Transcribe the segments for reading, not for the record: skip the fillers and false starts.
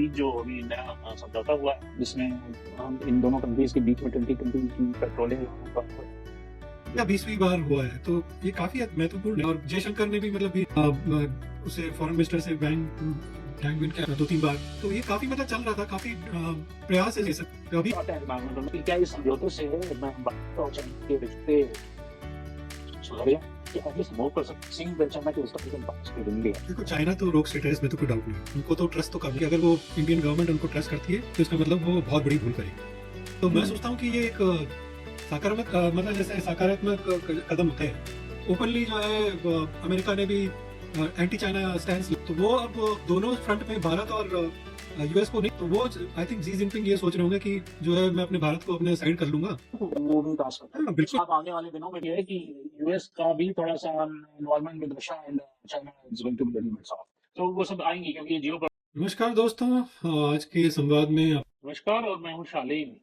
बीच जो अभी नया समझौता हुआ है, जिसमें हम इन दोनों कंट्रीज के बीच में 2020 की पेट्रोलिंग या 20वीं बार हुआ है, तो ये काफी महत्वपूर्ण है। और जयशंकर ने भी मतलब उसे फॉरेन मिनिस्टर से टैंक विन किया 2-3 बार, तो ये काफी मतलब चल रहा था, काफी प्रयास है ये सब। अभी क्या इस समझौते से भारत और चाइना के रिश्ते सुधर जाए कि एटलीस्ट मूव कर सकते हैं चाइना के हिस्टोरिकल पास्ट के दिन भी है। देखो, चाइना तो रोक स्टेट है, इसमें तो कोई डाउट नहीं है। उनको तो ट्रस्ट तो कम, अगर वो इंडियन गवर्नमेंट उनको ट्रस्ट करती है तो इसका मतलब वो बहुत बड़ी भूल करेगी। तो मैं सोचता हूँ कि ये एक सकारात्मक मतलब जैसे सकारात्मक कदम होते हैं। ओपनली जो है अमेरिका ने भी एंटी चाइना स्टैंड, तो वो अब दोनों फ्रंट में भारत और यूएस को नहीं, तो वो आई थिंक जी जिनपिंग ये सोच रहे होंगे कि जो है मैं अपने भारत को अपने साइड कर लूंगा। वो भी कास्ट करता है। बिल्कुल। अब आने वाले दिनों में ये है कि यूएस का भी थोड़ा सा involvement with Russia and China is going to be very much soft, तो वो सब आएंगे क्योंकि जियो। नमस्कार दोस्तों, आज के संवाद में नमस्कार और मैं हूँ शालीन।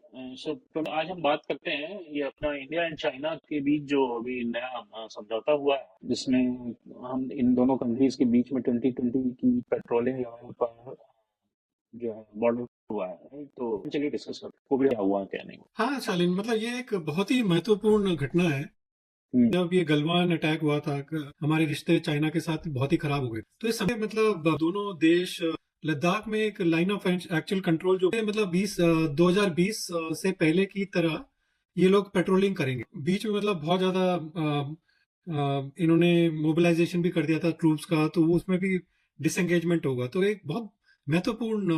तो आज हम बात करते हैं ये अपना इंडिया एंड चाइना के बीच जो अभी नया समझौता हुआ है, जिसमें हम इन दोनों कंट्रीज के बीच में 2020 की पेट्रोलिंग लेवल पर जो है बॉर्डर हुआ है। तो चलिए डिस्कस करते हैं कोविड क्या हुआ क्या नहीं हुआ। हाँ शालीन, मतलब ये एक बहुत ही महत्वपूर्ण घटना है। जब ये गलवान अटैक हुआ था, हमारे रिश्ते चाइना के साथ बहुत ही खराब हो गए। तो इस समय मतलब दोनों देश लद्दाख में एक लाइन ऑफ एक्चुअल कंट्रोल जो मतलब 2020 से पहले की तरह ये लोग पेट्रोलिंग करेंगे। बीच में मतलब बहुत ज्यादा इन्होंने मोबिलाइजेशन भी कर दिया था ट्रूप्स का, तो वो उसमें भी डिसएंगेजमेंट होगा। तो एक बहुत महत्वपूर्ण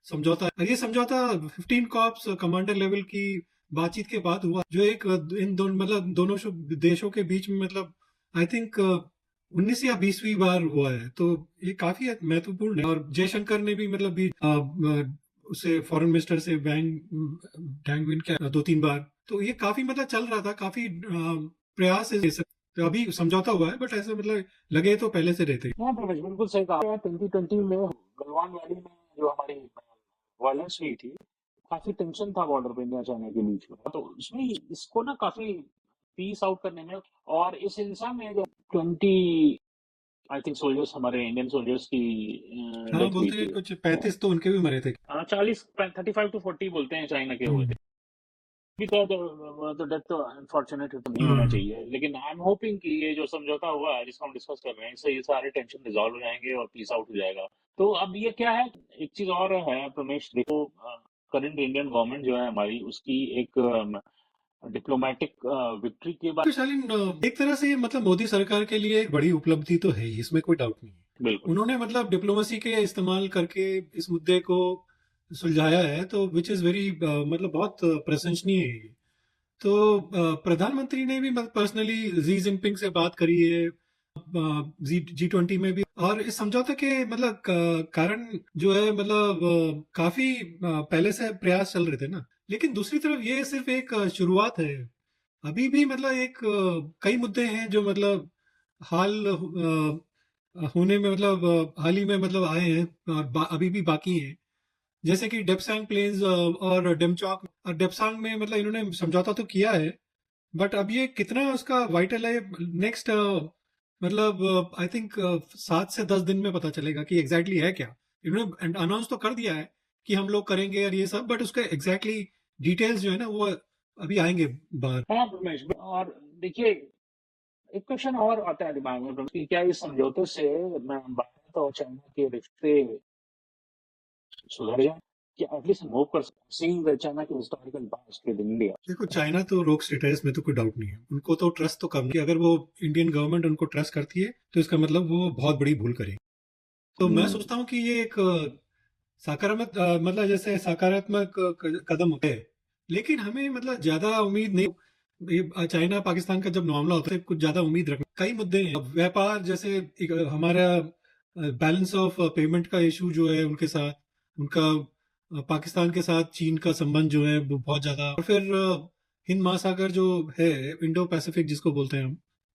समझौता है। ये समझौता 15 कॉर्प्स कमांडर लेवल की बातचीत के बाद हुआ, जो एक इन दोनों मतलब दोनों देशों के बीच में मतलब आई थिंक 19 या 20वीं बार हुआ है। तो ये काफी महत्वपूर्ण है। और जयशंकर ने भी मतलब उसे फॉरेन मिनिस्टर से टैंक विन किया 2-3 बार, तो ये काफी मतलब चल रहा था, काफी प्रयास है ये सब। तो अभी समझौता हुआ है, बट ऐसे मतलब लगे तो पहले से रहते। हाँ प्रवेश बिल्कुल सही कहा। 2020 में गलवान वैली में जो हमारी वायलेंस हुई थी, काफी टेंशन था बॉर्डर पे इंडिया चाइना के बीच में, तो उसमें इसको ना काफी पीस आउट करने में और इस हिंसा में जो 20 आई थिंक सोल्जर्स हमारे इंडियन सोल्जर्स की हाँ, डेथ हुई बोलते हैं थी। कुछ 35 तो उनके भी मरे थे। 40 35 to 40 बोलते हैं चाइना के हुए थे। भी तो डेथ तो अनफॉर्चुनेट तो नहीं होना चाहिए, लेकिन आई एम होपिंग कि ये जो समझौता हुआ है जिसको हम डिस्कस कर रहे हैं, इससे ये सारे टेंशन रिजॉल्व हो जाएंगे और पीस आउट हो जाएगा। तो अब ये क्या है, एक चीज और है प्रमेश, देखो करंट इंडियन गवर्नमेंट जो है हमारी, उसकी एक डिप्लोमेटिक विक्ट्री के बाद। तो शालीन, एक तरह से मतलब मोदी सरकार के लिए एक बड़ी उपलब्धि तो है ही, इसमें कोई डाउट नहीं है। बिल्कुल उन्होंने मतलब डिप्लोमेसी के इस्तेमाल करके इस मुद्दे को सुलझाया है, तो विच इज वेरी मतलब बहुत प्रशंसनीय है ये। तो प्रधानमंत्री ने भी मतलब पर्सनली जी जिनपिंग से बात करी है, G20 में भी। और इस समझौते के मतलब कारण जो है मतलब काफी पहले से प्रयास चल रहे थे ना। लेकिन दूसरी तरफ ये सिर्फ एक शुरुआत है। अभी भी मतलब एक कई मुद्दे हैं जो मतलब होने में मतलब हाल ही में मतलब आए हैं और अभी भी बाकी हैं। जैसे कि डेप्सांग प्लेन्स और डेमचौक और डेप्सांग में मतलब इन्होंने समझौता तो किया है, बट अब ये कितना उसका वाइटल है, नेक्स्ट मतलब आई थिंक 7 से 10 दिन में पता चलेगा कि एग्जैक्टली है क्या। इन्होंने अनाउंस तो कर दिया है कि हम लोग करेंगे और ये सब, बट उसका एग्जैक्टली डिटेल्स जो है ना वो अभी आएंगे बाहर। हाँ प्रमेश, और देखिए एक क्वेश्चन और आता है दिमाग में कि क्या इस समझौते से भारत और चाइना के रिश्ते सुधर जाए कि एटलीस्ट मूव कर सकते, सीइंग द चाइना के हिस्टोरिकल पास्ट विद इंडिया। देखो, चाइना तो रोक स्टेट है, इसमें तो कोई डाउट नहीं है। उनको तो ट्रस्ट तो कम, कि अगर वो इंडियन गवर्नमेंट उनको ट्रस्ट करती है तो इसका मतलब वो बहुत बड़ी भूल करेगी। तो मैं सोचता हूँ कि ये एक सकारात्मक मतलब जैसे सकारात्मक कदम होते हैं, लेकिन हमें मतलब ज्यादा उम्मीद नहीं। ये चाइना पाकिस्तान का जब मामला होता है, कुछ ज्यादा उम्मीद रखना। कई मुद्दे हैं, अब व्यापार जैसे हमारा बैलेंस ऑफ पेमेंट का इशू जो है उनके साथ, उनका पाकिस्तान के साथ चीन का संबंध जो है वो बहुत ज्यादा। और फिर हिंद महासागर जो है, इंडो पैसिफिक जिसको बोलते हैं हम,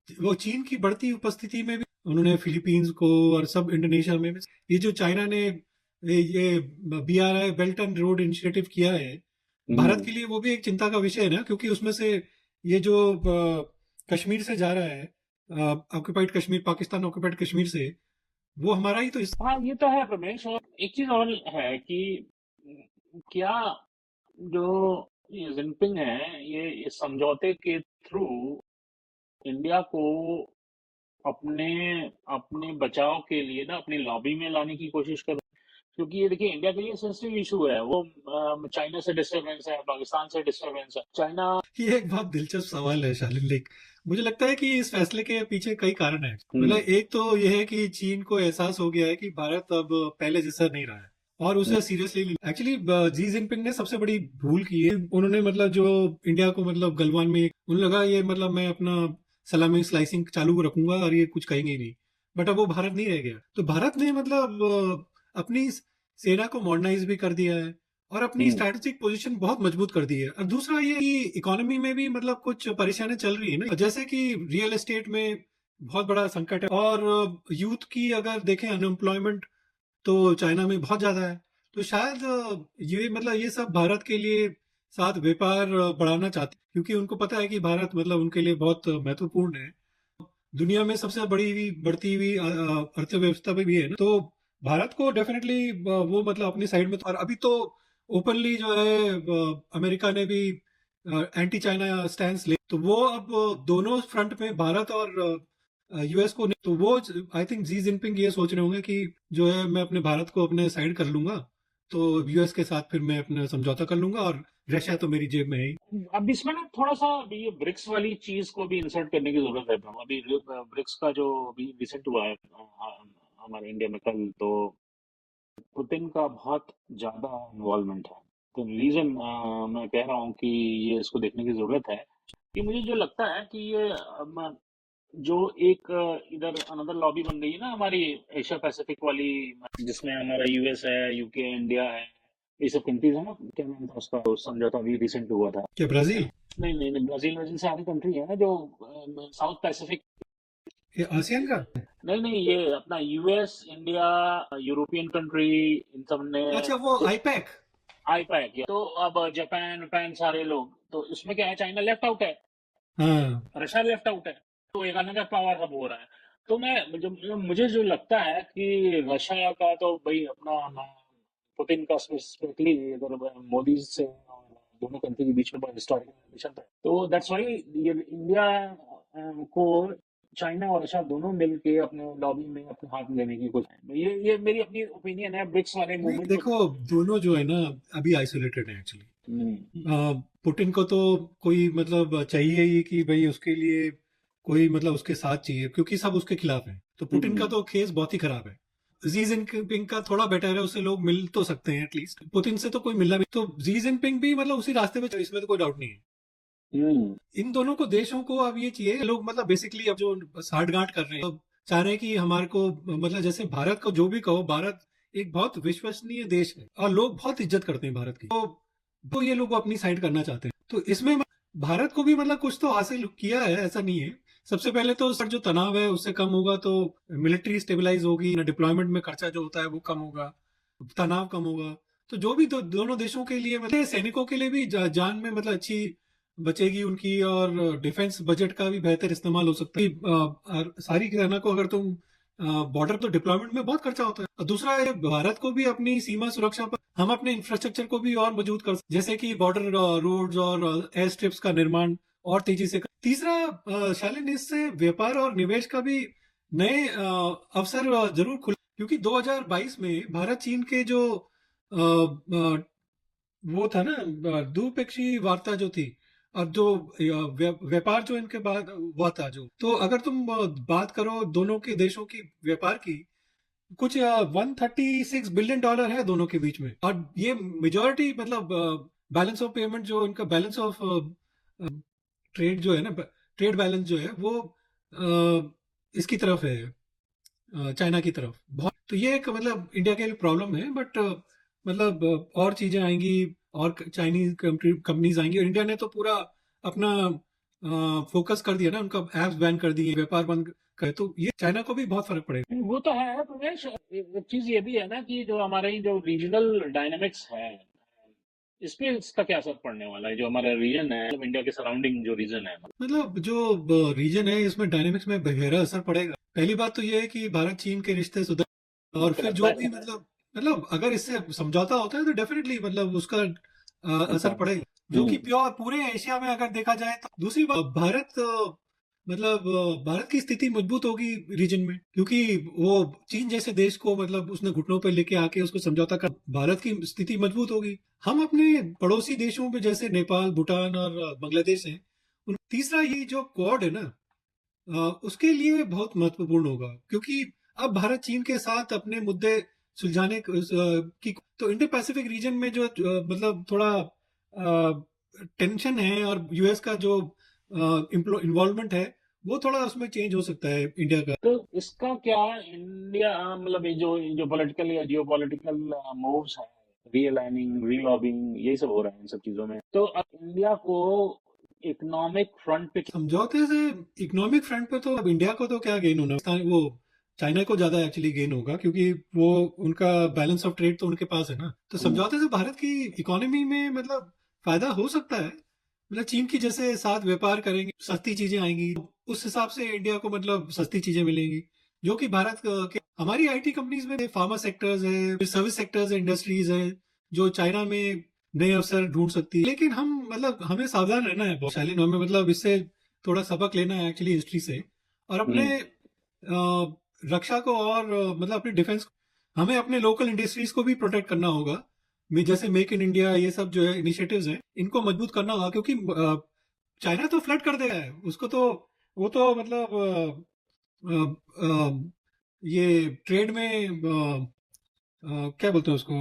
वो चीन की बढ़ती उपस्थिति में भी उन्होंने फिलीपींस को और सब इंडोनेशिया में भी, ये जो चाइना ने ये BRI belt and road initiative किया है भारत के लिए, वो भी एक चिंता का विषय है ना। क्योंकि उसमें से ये जो कश्मीर से जा रहा है, ऑक्युपाइड कश्मीर, पाकिस्तान ऑक्युपाइड कश्मीर से वो हमारा ही तो हाँ, ये तो है रमेश। और एक चीज और है कि क्या जो ये जिनपिंग है, ये इस समझौते के थ्रू इंडिया को अपने अपने बचाव के लिए ना अपनी लॉबी में लाने की कोशिश कर, क्योंकि ये देखिए इंडिया के लिए सेंसिटिव इशू है। वो चाइना से डिस्टरबेंस है, पाकिस्तान से डिस्टरबेंस है, चाइना। ये एक बहुत दिलचस्प सवाल है शालिन लेक। मुझे लगता है कि इस फैसले के पीछे कई कारण है। मतलब हम्म। एक तो यह है कि चीन को एहसास हो गया है कि भारत अब पहले जैसा नहीं रहा है और उसे सीरियसली एक्चुअली जी जिनपिंग ने सबसे बड़ी भूल की है। उन्होंने मतलब जो इंडिया को मतलब गलवान में उन्हें लगा ये मतलब मैं अपना सलामी स्लाइसिंग चालू रखूंगा और ये कुछ कहेंगे ही नहीं। बट अब वो भारत नहीं रह गया, तो भारत ने मतलब अपनी सेना को मॉडर्नाइज भी कर दिया है और अपनी हम्म। स्ट्रैटेजिक पोजीशन बहुत मजबूत कर दी है। और दूसरा ये कि इकोनॉमी में भी मतलब कुछ परेशानियां चल रही है ना, जैसे कि रियल एस्टेट में बहुत बड़ा संकट है और यूथ की अगर देखें अनएम्प्लॉयमेंट तो चाइना में बहुत ज्यादा है। तो शायद ये मतलब ये सब भारत के लिए साथ व्यापार बढ़ाना चाहते हैं, क्योंकि उनको पता है कि भारत मतलब उनके लिए बहुत महत्वपूर्ण है। दुनिया में सबसे बड़ी हुई बढ़ती हुई अर्थव्यवस्था भी है ना, तो भारत को डेफिनेटली वो मतलब अपनी साइड में। और अभी तो ओपनली जो है अमेरिका ने भी एंटी चाइना स्टैंड ले, तो वो अब दोनों फ्रंट में भारत और यूएस को तो वो आई थिंक जी जिनपिंग ये सोच रहे होंगे कि जो है मैं अपने भारत को अपने साइड कर लूंगा, तो यूएस के साथ फिर मैं अपना समझौता कर लूंगा और रशिया तो मेरी जेब में है ही। अब इसमें ना थोड़ा सा अभी ये ब्रिक्स वाली चीज को भी इंसर्ट करने की जरूरत है। अभी ब्रिक्स का जो अभी रिसेंट हुआ है हमारे इंडिया में कल, तो पुतिन का बहुत ज्यादा इन्वॉल्वमेंट है। तो रीजन मैं कह रहा हूँ कि ये इसको देखने की जरूरत है। कि मुझे जो लगता है कि ये जो एक इधर अनदर लॉबी बन गई है ना हमारी एशिया पैसिफिक वाली, जिसमें हमारा यूएस है, यूके, इंडिया है, ये सब कंट्रीज है ना। क्या नाम था उसका, वो समझौता अभी रिसेंट हुआ था। क्या ब्राजील? नहीं नहीं नहीं, ब्राजील ब्राजील से आधी कंट्री है ना जो साउथ पैसिफिक। ये आसियान का? नहीं नहीं, ये अपना यूएस, इंडिया, यूरोपियन कंट्री, इन सब ने अच्छा, वो आईपैक। आई पाया किया। तो अब जापान जापान सारे लोग, तो इसमें क्या है, चाइना लेफ्ट आउट है, हाँ। रशिया लेफ्ट आउट है। तो एक अनदर पावर हब हो रहा है। तो मुझे जो लगता है कि रशिया का तो भाई अपना पुतिन का स्पेसिफिकली अगर मोदी से और दोनों कंट्री के बीच में बहुत हिस्टोरिकल रिलेशन था, तो दैट्स व्हाई ये इंडिया को चाइना और रशिया दोनों मिलके अपने लॉबी में अपने हाथ में लेने की कोशिश। ये मेरी अपनी ओपिनियन है ब्रिक्स वाले नहीं मूवमेंट को। देखो, दोनों जो है ना अभी आइसोलेटेड है एक्चुअली। हम्म। पुतिन को तो कोई मतलब चाहिए ही कि भाई उसके लिए कोई मतलब उसके साथ चाहिए, क्योंकि सब उसके खिलाफ हैं। तो पुतिन का हम्म। तो केस बहुत ही खराब है। जी जिनपिंग का थोड़ा बेटर है, उससे लोग मिल तो सकते हैं एटलीस्ट। पुतिन से तो कोई मिलना भी, तो जी जिनपिंग भी मतलब उसी रास्ते पे इसमें तो कोई डाउट नहीं है। हम्म। इन दोनों को देशों को अब ये चाहिए, लोग मतलब बेसिकली अब जो साठगांठ कर रहे हैं, अब चाह रहे हैं कि हमारे को मतलब जैसे भारत को जो भी कहो, भारत एक बहुत विश्वसनीय देश है और लोग बहुत इज्जत करते हैं भारत की। तो ये लोग अपनी साइड करना चाहते हैं, तो इसमें भारत को भी मतलब कुछ तो हासिल किया है, ऐसा नहीं है। सबसे पहले तो सर जो तनाव है उससे कम होगा, तो मिलिट्री स्टेबलाइज होगी ना, डिप्लॉयमेंट में खर्चा जो होता है वो कम होगा, तनाव कम होगा। तो जो भी दोनों देशों के लिए मतलब सैनिकों के लिए भी जान में मतलब अच्छी बचेगी उनकी, और डिफेंस बजट का भी बेहतर इस्तेमाल हो सकता है। सारी सेना को अगर तुम बॉर्डर तो डिप्लॉयमेंट में बहुत खर्चा होता है। और दूसरा है भारत को भी अपनी सीमा सुरक्षा पर हम अपने इंफ्रास्ट्रक्चर को भी और मजबूत कर सकते, जैसे कि बॉर्डर रोड्स और एयर स्ट्रिप्स का निर्माण और तेजी से तीसरा शालिन, इससे व्यापार और निवेश का भी नए अवसर जरूर खुले, क्योंकि 2022 में भारत चीन के जो वो था ना द्विपक्षीय वार्ता जो थी, और जो व्यापार जो इनके बाद हुआ था, जो तो अगर तुम बात करो दोनों के देशों की व्यापार की, कुछ $136 बिलियन है दोनों के बीच में। और ये मेजोरिटी मतलब बैलेंस ऑफ पेमेंट जो इनका बैलेंस ऑफ ट्रेड जो है ना, ट्रेड बैलेंस जो है वो इसकी तरफ है, चाइना की तरफ बहुत। तो ये एक मतलब इंडिया के लिए प्रॉब्लम है, बट मतलब और चीजें आएंगी और चाइनीज कंपनीज आएंगी, और इंडिया ने तो पूरा अपना फोकस कर दिया ना, उनका एप्स बैन कर दिए, व्यापार बंद करे, तो ये चाइना को भी बहुत फर्क पड़ेगा। वो तो है प्रवेश। एक चीज ये भी है ना कि जो हमारे जो रीजनल डायनामिक्स है, इस पे इसका क्या असर पड़ने वाला है, जो हमारा रीजन है, मतलब इंडिया के सराउंडिंग जो रीजन है। मतलब जो रीजन है इसमें डायनेमिक्स में गहरा असर पड़ेगा। पहली बात तो ये है कि भारत चीन के रिश्ते सुधर, और मुझे फिर लगता जो भी है मतलब अगर इससे समझौता होता है तो डेफिनेटली मतलब उसका असर पड़ेगा, जो कि हम्म, प्योर पूरे एशिया में अगर देखा जाए तो। दूसरी बात, भारत मतलब भारत की स्थिति मजबूत होगी रीजन में, क्योंकि वो चीन जैसे देश को मतलब उसने घुटनों पर लेके आके उसको समझौता कर, भारत की स्थिति मजबूत होगी। हम अपने पड़ोसी देशों में जैसे नेपाल, भूटान और बांग्लादेश हैं, तीसरा ये जो क्वाड है ना, उसके लिए बहुत महत्वपूर्ण होगा, क्योंकि अब भारत चीन के साथ अपने मुद्दे सुलझाने की, तो इंडो पैसिफिक रीजन में जो मतलब थोड़ा टेंशन है, और यूएस का जो इन्वॉल्वमेंट है, वो थोड़ा उसमें चेंज हो सकता है इंडिया का। तो इसका क्या इंडिया मतलब ये जो पॉलिटिकल या जियो पॉलिटिकल मूव्स हैं, रीअलाइनिंग, रीलॉबिंग, यही सब हो रहा है इन सब चीजों में, तो अब इंडिया को इकोनॉमिक फ्रंट पे समझौते से इकोनॉमिक फ्रंट पे तो अब इंडिया को तो क्या गेन होना, वो चाइना को ज्यादा एक्चुअली गेन होगा, क्योंकि वो उनका बैलेंस ऑफ ट्रेड तो उनके पास है ना। तो हम्म, समझौते से भारत की इकोनॉमी में मतलब फायदा हो सकता है, मतलब चीन की जैसे साथ व्यापार करेंगे, सस्ती चीजें आएंगी, उस हिसाब से इंडिया को मतलब सस्ती चीजें मिलेंगी, जो कि भारत के हमारी आईटी कंपनीज में फार्मा सेक्टर्स है, सर्विस सेक्टर्स है, इंडस्ट्रीज है, जो चाइना में नए अवसर ढूंढ सकती है। लेकिन हम मतलब हमें सावधान रहना है बहुत, शालीन, हमें मतलब इससे थोड़ा सबक लेना है एक्चुअली हिस्ट्री से, और अपने हम्म, रक्षा को और मतलब अपने डिफेंस, हमें अपने लोकल इंडस्ट्रीज को भी प्रोटेक्ट करना होगा। जैसे मेक इन इंडिया, ये सब जो है इनिशिएटिव्स हैं, इनको मजबूत करना होगा, क्योंकि चाइना तो फ्लड कर देगा है उसको तो, वो तो मतलब ये ट्रेड में क्या बोलते हैं उसको,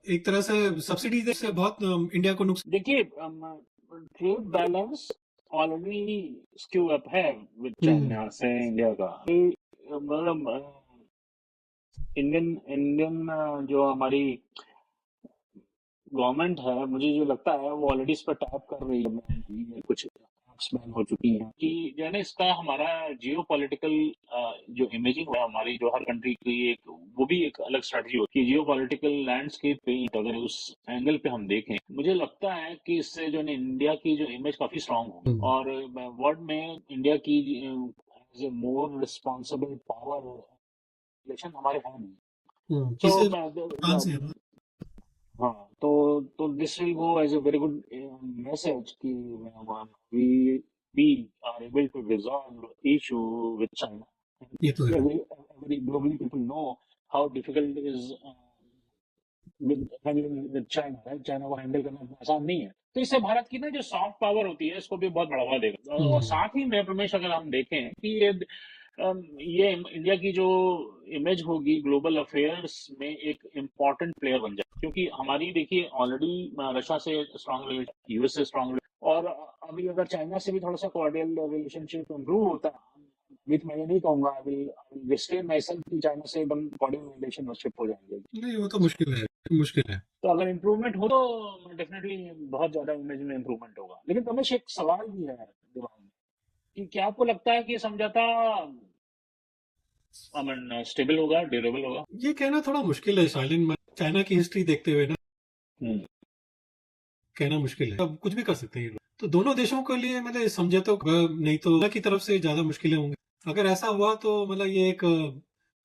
एक तरह से सब्सिडी से बहुत इंडिया को नुकसान। देखिए trade balance already skew up है विद हम्म। चाइना से इंडिया का। मतलब इंडियन इंडियन जो हमारी गवर्नमेंट है, मुझे जो लगता है वो ऑलरेडी इस पर टैप कर रही है, ये कुछ apps बैन हो चुकी हैं कि जो है ना, इसका हमारा जियो पॉलिटिकल जो इमेजिंग है हमारी, जो हर कंट्री की एक, वो भी एक अलग स्ट्रेटजी होती है जियो पॉलिटिकल लैंडस्केप पे। अगर उस एंगल पे हम देखें, मुझे लगता है कि इससे जो है ना, इंडिया की जो इमेज काफी स्ट्रांग होगी, हम्म। और वर्ल्ड में इंडिया की as a more responsible power relation हमारे है नहीं। तो किसी नुकसान से है ना। हाँ, तो this will go as a very good message कि we we are able to resolve issue with China. ये तो है। Every globally people know how difficult is with handling with China, right? China को हैंडल करना इतना आसान नहीं है। तो इससे भारत की ना जो सॉफ्ट पावर होती है, इसको भी बहुत बढ़ावा देगा। और हम्म। साथ ही में रमेश, अगर हम देखें कि ये इंडिया की जो इमेज होगी ग्लोबल अफेयर्स में, एक इम्पॉर्टेंट प्लेयर बन जाए, क्योंकि हमारी देखिए ऑलरेडी रशिया से स्ट्रांग रिलेशन, यूएस से स्ट्रांग, और अभी अगर चाइना से भी थोड़ा सा कॉर्डियल रिलेशनशिप इंप्रूव होता है, विथ मैं ये नहीं कहूंगा I will restrain my self कि चाइना से एकदम कॉर्डियल रिलेशनशिप हो जाएंगे। नहीं, वो तो मुश्किल है, मुश्किल है। तो अगर इम्प्रूवमेंट हो तो डेफिनेटली बहुत ज्यादा इमेज में इम्प्रूवमेंट होगा। लेकिन रमेश, एक सवाल भी है दिमाग में कि क्या आपको लगता है कि ये समझौता अमन स्टेबल होगा, ड्यूरेबल होगा? ये कहना थोड़ा मुश्किल है शालिन, चाइना की हिस्ट्री देखते हुए ना, हम्म, कहना मुश्किल है, अब कुछ भी कर सकते हैं ये लोग। तो दोनों देशों के लिए मतलब इस समझौते को नहीं तो चाइना की तरफ से ज्यादा मुश्किलें होंगी। अगर ऐसा हुआ तो मतलब ये एक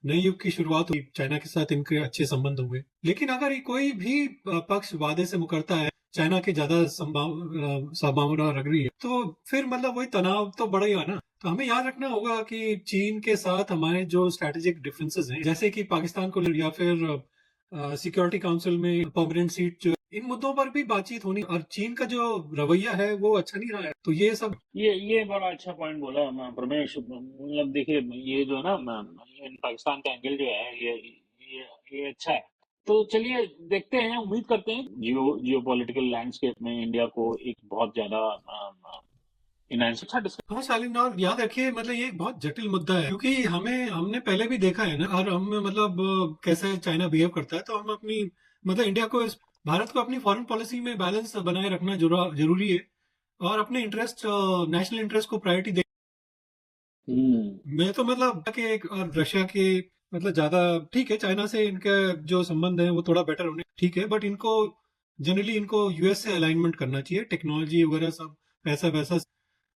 नए युग की शुरुआत हुई, चाइना के साथ इनके अच्छे संबंध हुए। लेकिन अगर ये कोई भी पक्ष वादे से मुकरता है, चाइना की ज्यादा संभावना लग रही है, तो फिर मतलब वही तनाव तो बढ़ेगा ना। तो हमें याद रखना होगा कि चीन के साथ हमारे जो स्ट्रेटेजिक डिफरेंसेस हैं, जैसे कि पाकिस्तान को या फिर सिक्योरिटी काउंसिल में परमानेंट सीट, इन मुद्दों पर भी बातचीत होनी, और चीन का जो रवैया है वो अच्छा नहीं रहा है, तो ये सब। ये बड़ा अच्छा पॉइंट बोला रमेश। मतलब देखिए, ये जो है ना, पाकिस्तान का एंगल जो है, ये अच्छा है। तो चलिए देखते हैं, उम्मीद करते हैं जियो पॉलिटिकल लैंडस्केप में इंडिया को एक बहुत ज्यादा इनहांस, अच्छा हाँ शालीन, और याद रखिए मतलब ये एक बहुत जटिल मुद्दा है, क्योंकि हमने पहले भी देखा है ना, और हम मतलब कैसे चाइना बिहेव करता है, तो हम अपनी मतलब इंडिया को भारत को अपनी फॉरेन पॉलिसी में बैलेंस बनाए रखना जरूरी है, और अपने इंटरेस्ट, नेशनल इंटरेस्ट को प्रायोरिटी दे। हम्म, मैं तो मतलब के और रशिया के मतलब ज्यादा ठीक है, चाइना से इनका जो संबंध है वो थोड़ा बेटर होने ठीक है, बट इनको जनरली इनको यूएस से अलाइनमेंट करना चाहिए, टेक्नोलॉजी वगैरह सब, पैसा वैसा।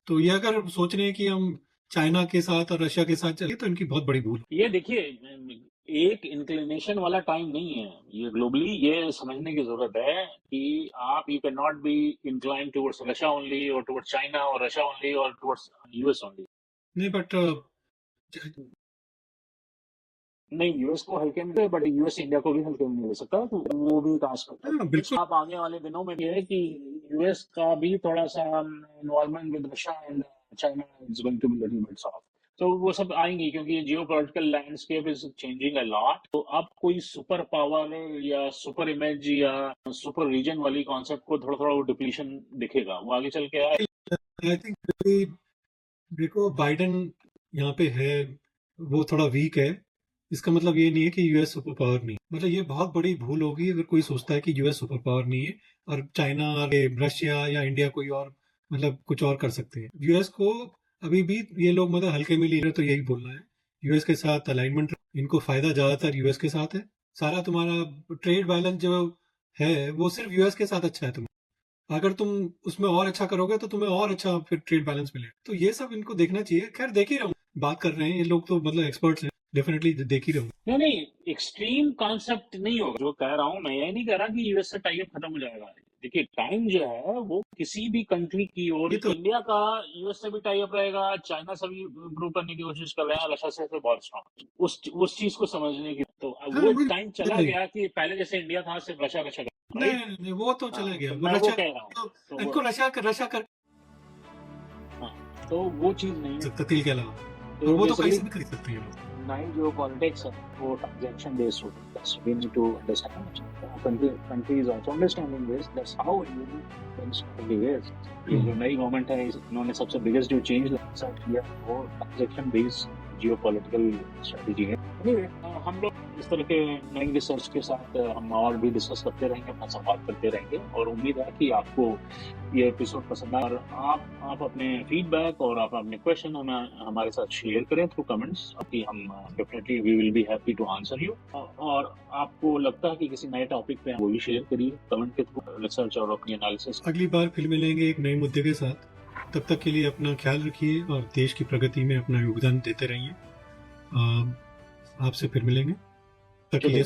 तो ये अगर सोच रहे हैं कि हम चाइना के साथ और रशिया के साथ चले तो इनकी बहुत बड़ी भूल। ये देखिए, एक इंक्लिनेशन वाला टाइम नहीं है ये। ग्लोबली ये समझने की जरूरत है कि आप, you can not be incline towards Russia only और टुवर्ड्स चाइना और रशिया ओनली और टुवर्ड्स यूएस ओनली। नहीं बट नहीं, यूएस को हल्के में ले, बट यूएस इंडिया को भी हल्के में नहीं ले सकता, तो वो भी एक आस्पेक्ट है। बिल्कुल आप आगे वाले दिनों में ये है कि यूएस का भी थोड़ा सा involvement with Russia and China is going to be little bit soft. तो वो सब आएंगे क्योंकि geopolitical landscape is changing a lot. तो अब कोई सुपर पावर या सुपर इमेज या सुपर रीजन वाली कॉन्सेप्ट को थोड़ा थोड़ा वो डिप्लीशन दिखेगा, वो आगे चल के आए। आई थिंक देखो बाइडेन यहाँ पे है, वो थोड़ा वीक है। इसका मतलब ये नहीं है कि यूएस सुपर पावर नहीं, मतलब ये बहुत बड़ी भूल होगी अगर कोई सोचता है कि यूएस सुपर पावर नहीं है और चाइना और रशिया या इंडिया कोई और मतलब कुछ और कर सकते हैं। यूएस को अभी भी ये लोग मतलब हल्के में ले रहे, तो यही बोलना है यूएस के साथ अलाइनमेंट, इनको फायदा ज्यादातर यूएस के साथ है। सारा तुम्हारा ट्रेड बैलेंस जो है वो सिर्फ यूएस के साथ अच्छा है। तुम अगर तुम उसमें और अच्छा करोगे तो तुम्हें और अच्छा फिर ट्रेड बैलेंस मिलेगा। तो ये सब इनको देखना चाहिए। खैर देख ही रहा हूँ, बात कर रहे हैं ये लोग तो मतलब एक्सपर्ट्स हैं, डेफिनेटली देख ही रहा हूँ। नहीं नहीं, एक्सट्रीम कॉन्सेप्ट नहीं होगा। जो कह रहा हूँ मैं, ये नहीं कह रहा कि यूएस से टाई अप खत्म हो जाएगा। देखिए, टाइम जो है वो किसी भी कंट्री की, और ये तो इंडिया का यूएस से भी टाई अप रहेगा, चाइना से भी इम्प्रूव करने की कोशिश कर रहे हैं, रशिया से तो बहुत स्ट्रॉन्ग, उस चीज को समझने की। तो अब हाँ वो वही टाइम चला नहीं गया कि पहले जैसे इंडिया था सिर्फ रशिया रशिया का, नहीं राइट। नहीं, नहीं, वो तो चला हाँ, गया। तो वो मैं वो रशिया कह रहा हूँ। तो तो इनको रशिया कर हाँ, तो वो चीज नहीं है। सकता तिल के अलावा, और तो वो तो कहीं बेसिकली से भी खरीद सकते हैं ये लोग। nine geopolitics है, वो ट्रांजैक्शन बेस्ड होता है। That's we need to understand. Country is also understanding this. That's how things really is. ये जो नई गवर्नमेंट है, इन्होंने सबसे बिगेस्ट जो चेंज किया वो ट्रांजैक्शन बेस्ड जियोपॉलिटिकल स्ट्रेटजी है। Anyway, हम लोग इस तरह के नई रिसर्च के साथ हम और भी डिस्कस करते रहेंगे, अपना संवाद करते रहेंगे, और उम्मीद है कि आपको ये एपिसोड पसंद आए। और आप अपने फीडबैक और आप अपने क्वेश्चन हमारे साथ शेयर करें थ्रू कमेंट्स, कि हम definitely we will be happy to answer you. और आपको लगता है कि किसी नए टॉपिक पे वो भी शेयर करिए कमेंट के थ्रू, रिसर्च और अपनी एनालिसिस। अगली बार फिर मिलेंगे एक नए मुद्दे के साथ। तब तक के लिए अपना ख्याल रखिए और देश की प्रगति में अपना योगदान देते रहिए। आपसे फिर मिलेंगे, तब तक के लिए।